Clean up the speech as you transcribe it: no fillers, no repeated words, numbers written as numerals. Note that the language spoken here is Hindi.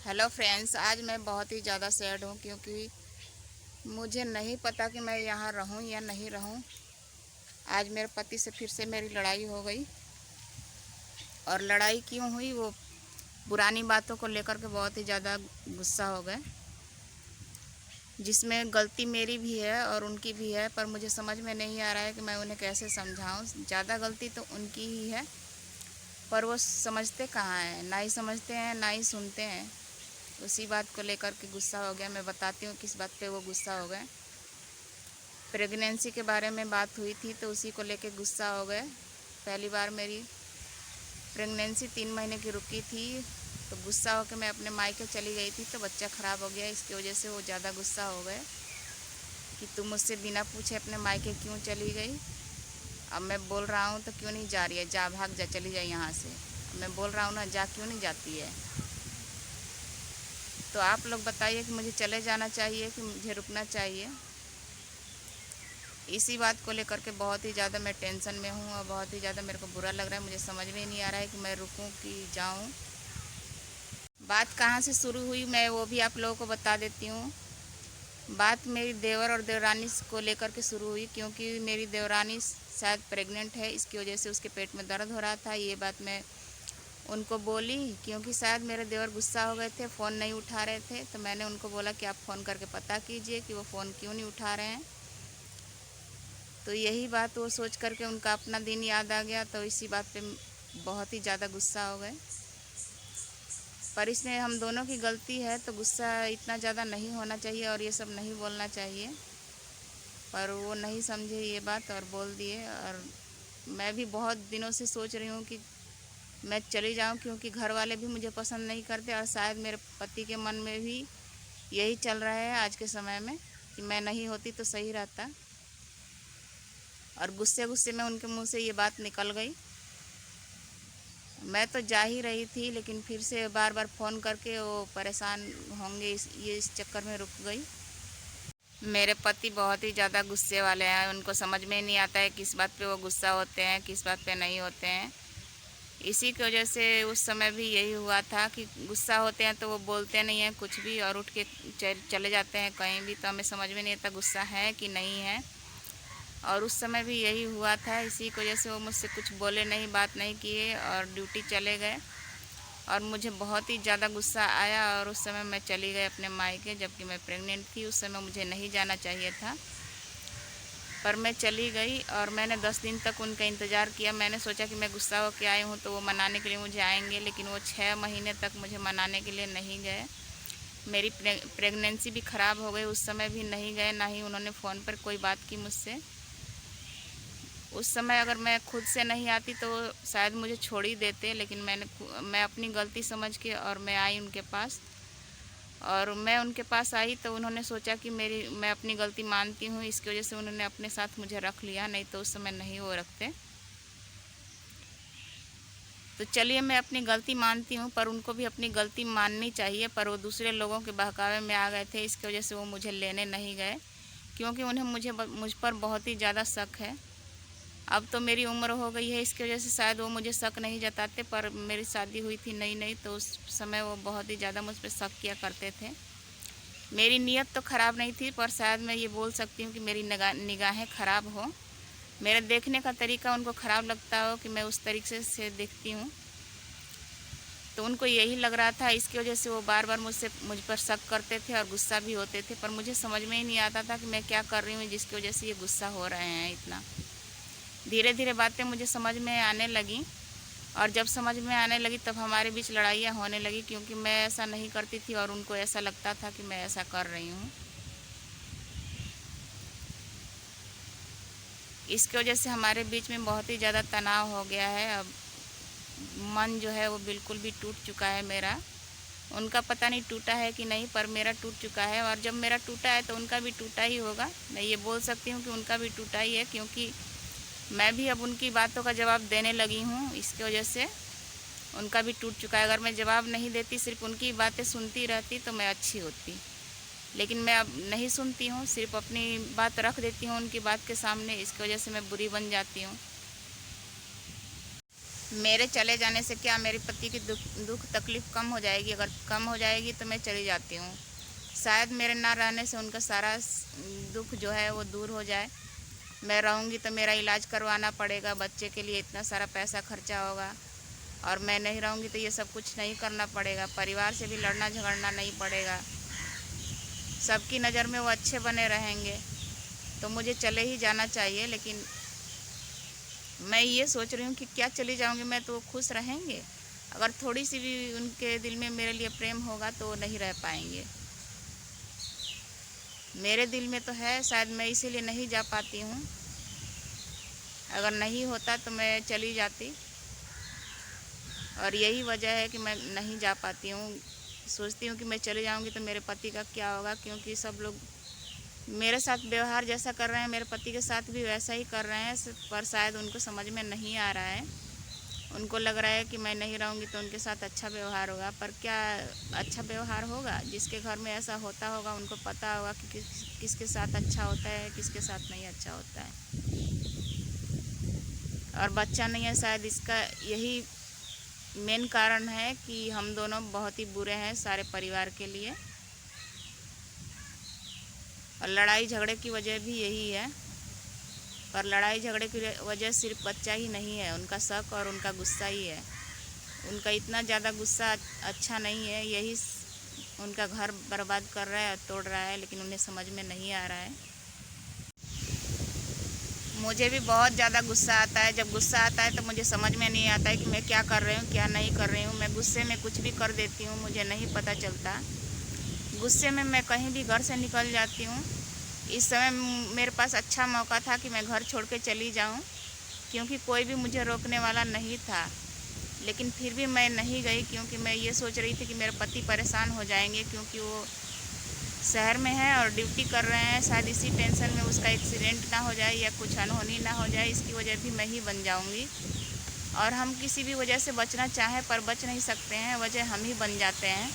हेलो फ्रेंड्स, आज मैं बहुत ही ज़्यादा सैड हूँ क्योंकि मुझे नहीं पता कि मैं यहाँ रहूँ या नहीं रहूँ। आज मेरे पति से फिर से मेरी लड़ाई हो गई। और लड़ाई क्यों हुई, वो पुरानी बातों को लेकर के बहुत ही ज़्यादा गुस्सा हो गए, जिसमें गलती मेरी भी है और उनकी भी है। पर मुझे समझ में नहीं आ रहा है कि मैं उन्हें कैसे समझाऊँ। ज़्यादा गलती तो उनकी ही है, पर वो समझते कहाँ हैं। ना ही समझते हैं ना ही सुनते हैं। उसी बात को लेकर के गुस्सा हो गया। मैं बताती हूँ किस बात पे वो गुस्सा हो गए। प्रेगनेंसी के बारे में बात हुई थी तो उसी को लेके गुस्सा हो गए। पहली बार मेरी प्रेगनेंसी 3 महीने की रुकी थी तो गुस्सा होकर मैं अपने मायके चली गई थी तो बच्चा ख़राब हो गया। इसकी वजह से वो ज़्यादा गुस्सा हो गए कि तुम मुझसे बिना पूछे अपने मायके क्यों चली गई। अब मैं बोल रहा हूँ तो क्यों नहीं जा रही है, जा भाग जा, चली जाए यहाँ से। अब मैं बोल रहा हूँ ना, जा क्यों नहीं जाती है। तो आप लोग बताइए कि मुझे चले जाना चाहिए कि मुझे रुकना चाहिए। इसी बात को लेकर के बहुत ही ज़्यादा मैं टेंशन में हूँ और बहुत ही ज़्यादा मेरे को बुरा लग रहा है। मुझे समझ में नहीं आ रहा है कि मैं रुकूं कि जाऊं। बात कहाँ से शुरू हुई मैं वो भी आप लोगों को बता देती हूँ। बात मेरी देवर और देवरानी को लेकर के शुरू हुई, क्योंकि मेरी देवरानी शायद प्रेग्नेंट है, इसकी वजह से उसके पेट में दर्द हो रहा था। ये बात मैं उनको बोली क्योंकि शायद मेरे देवर गुस्सा हो गए थे, फ़ोन नहीं उठा रहे थे। तो मैंने उनको बोला कि आप फ़ोन करके पता कीजिए कि वो फ़ोन क्यों नहीं उठा रहे हैं। तो यही बात वो सोच करके उनका अपना दिन याद आ गया तो इसी बात पे बहुत ही ज़्यादा गुस्सा हो गए। पर इसमें हम दोनों की गलती है तो गुस्सा इतना ज़्यादा नहीं होना चाहिए और ये सब नहीं बोलना चाहिए। पर वो नहीं समझे ये बात और बोल दिए। और मैं भी बहुत दिनों से सोच रही हूँ कि मैं चली जाऊँ, क्योंकि घर वाले भी मुझे पसंद नहीं करते और शायद मेरे पति के मन में भी यही चल रहा है आज के समय में कि मैं नहीं होती तो सही रहता। और गुस्से गुस्से में उनके मुंह से ये बात निकल गई। मैं तो जा ही रही थी लेकिन फिर से बार बार फ़ोन करके वो परेशान होंगे इस चक्कर में रुक गई। मेरे पति बहुत ही ज़्यादा गुस्से वाले हैं, उनको समझ में नहीं आता है किस बात पे वो गुस्सा होते हैं किस बात पे नहीं होते हैं। इसी की वजह से उस समय भी यही हुआ था कि गुस्सा होते हैं तो वो बोलते नहीं हैं कुछ भी और उठ के चले जाते हैं कहीं भी। तो हमें समझ में नहीं आता गुस्सा है कि नहीं है। और उस समय भी यही हुआ था। इसी की वजह से वो मुझसे कुछ बोले नहीं, बात नहीं किए और ड्यूटी चले गए। और मुझे बहुत ही ज़्यादा गुस्सा आया और उस समय मैं चली गई अपने मायके, जबकि मैं प्रेग्नेंट थी। उस समय मुझे नहीं जाना चाहिए था पर मैं चली गई। और मैंने 10 दिन तक उनका इंतज़ार किया। मैंने सोचा कि मैं गुस्सा होकर आई हूँ तो वो मनाने के लिए मुझे आएंगे, लेकिन वो 6 महीने तक मुझे मनाने के लिए नहीं गए। मेरी प्रेगनेंसी भी ख़राब हो गई, उस समय भी नहीं गए, ना ही उन्होंने फ़ोन पर कोई बात की मुझसे। उस समय अगर मैं खुद से नहीं आती तो शायद मुझे छोड़ ही देते, लेकिन मैं अपनी गलती समझ के और मैं आई उनके पास। और मैं उनके पास आई तो उन्होंने सोचा कि मैं अपनी गलती मानती हूँ, इसकी वजह से उन्होंने अपने साथ मुझे रख लिया, नहीं तो उस समय नहीं वो रखते। तो चलिए, मैं अपनी गलती मानती हूँ पर उनको भी अपनी गलती माननी चाहिए। पर वो दूसरे लोगों के बहकावे में आ गए थे, इसकी वजह से वो मुझे लेने नहीं गए, क्योंकि उन्हें मुझ पर बहुत ही ज़्यादा शक है। अब तो मेरी उम्र हो गई है, इसकी वजह से शायद वो मुझे शक नहीं जताते। पर मेरी शादी हुई थी नई नई तो उस समय वो बहुत ही ज़्यादा मुझ पर शक किया करते थे। मेरी नीयत तो ख़राब नहीं थी, पर शायद मैं ये बोल सकती हूँ कि मेरी निगाहें ख़राब हो, मेरे देखने का तरीका उनको ख़राब लगता हो कि मैं उस तरीके से देखती हूँ। तो उनको यही लग रहा था, इसकी वजह से वो बार बार मुझ पर शक करते थे और गुस्सा भी होते थे। पर मुझे समझ में ही नहीं आता था कि मैं क्या कर रही हूँ जिसकी वजह से ये गुस्सा हो रहे हैं इतना। धीरे धीरे बातें मुझे समझ में आने लगी और जब समझ में आने लगी तब हमारे बीच लड़ाइयाँ होने लगी, क्योंकि मैं ऐसा नहीं करती थी और उनको ऐसा लगता था कि मैं ऐसा कर रही हूँ। इसकी वजह से हमारे बीच में बहुत ही ज़्यादा तनाव हो गया है। अब मन जो है वो बिल्कुल भी टूट चुका है मेरा। उनका पता नहीं टूटा है कि नहीं, पर मेरा टूट चुका है। और जब मेरा टूटा है तो उनका भी टूटा ही होगा। मैं ये बोल सकती हूँ कि उनका भी टूटा ही है, क्योंकि मैं भी अब उनकी बातों का जवाब देने लगी हूँ। इसकी वजह से उनका भी टूट चुका है। अगर मैं जवाब नहीं देती, सिर्फ उनकी बातें सुनती रहती तो मैं अच्छी होती, लेकिन मैं अब नहीं सुनती हूँ, सिर्फ अपनी बात रख देती हूँ उनकी बात के सामने। इसकी वजह से मैं बुरी बन जाती हूँ। मेरे चले जाने से क्या मेरे पति की दुख तकलीफ़ कम हो जाएगी? अगर कम हो जाएगी तो मैं चली जाती हूँ। शायद मेरे ना रहने से उनका सारा दुख जो है वो दूर हो जाए। मैं रहूँगी तो मेरा इलाज करवाना पड़ेगा, बच्चे के लिए इतना सारा पैसा खर्चा होगा, और मैं नहीं रहूँगी तो ये सब कुछ नहीं करना पड़ेगा, परिवार से भी लड़ना झगड़ना नहीं पड़ेगा, सबकी नज़र में वो अच्छे बने रहेंगे। तो मुझे चले ही जाना चाहिए, लेकिन मैं ये सोच रही हूँ कि क्या चली जाऊँगी मैं तो वो खुश रहेंगे? अगर थोड़ी सी भी उनके दिल में मेरे लिए प्रेम होगा तो वो नहीं रह पाएंगे। मेरे दिल में तो है, शायद मैं इसीलिए नहीं जा पाती हूँ। अगर नहीं होता तो मैं चली जाती, और यही वजह है कि मैं नहीं जा पाती हूँ। सोचती हूँ कि मैं चले जाऊँगी तो मेरे पति का क्या होगा, क्योंकि सब लोग मेरे साथ व्यवहार जैसा कर रहे हैं मेरे पति के साथ भी वैसा ही कर रहे हैं, पर शायद उनको समझ में नहीं आ रहा है। उनको लग रहा है कि मैं नहीं रहूँगी तो उनके साथ अच्छा व्यवहार होगा, पर क्या अच्छा व्यवहार होगा? जिसके घर में ऐसा होता होगा उनको पता होगा कि किसके साथ अच्छा होता है, किसके साथ नहीं अच्छा होता है। और बच्चा नहीं है, शायद इसका यही मेन कारण है कि हम दोनों बहुत ही बुरे हैं सारे परिवार के लिए, और लड़ाई झगड़े की वजह भी यही है। पर लड़ाई झगड़े की वजह सिर्फ बच्चा ही नहीं है, उनका शक और उनका गुस्सा ही है। उनका इतना ज़्यादा गुस्सा अच्छा नहीं है, यही उनका घर बर्बाद कर रहा है, तोड़ रहा है, लेकिन उन्हें समझ में नहीं आ रहा है। मुझे भी बहुत ज़्यादा गुस्सा आता है। जब गुस्सा आता है तो मुझे समझ में नहीं आता है कि मैं क्या कर रही हूँ क्या नहीं कर रही हूँ। मैं गुस्से में कुछ भी कर देती हूँ, मुझे नहीं पता चलता। गुस्से में मैं कहीं भी घर से निकल जाती हूँ। इस समय मेरे पास अच्छा मौका था कि मैं घर छोड़ के चली जाऊँ, क्योंकि कोई भी मुझे रोकने वाला नहीं था, लेकिन फिर भी मैं नहीं गई, क्योंकि मैं ये सोच रही थी कि मेरे पति परेशान हो जाएंगे, क्योंकि वो शहर में है और ड्यूटी कर रहे हैं। शायद इसी टेंशन में उसका एक्सीडेंट ना हो जाए या कुछ अनहोनी ना हो जाए, इसकी वजह भी मैं ही बन जाऊंगी। और हम किसी भी वजह से बचना चाहें पर बच नहीं सकते हैं, वजह हम ही बन जाते हैं।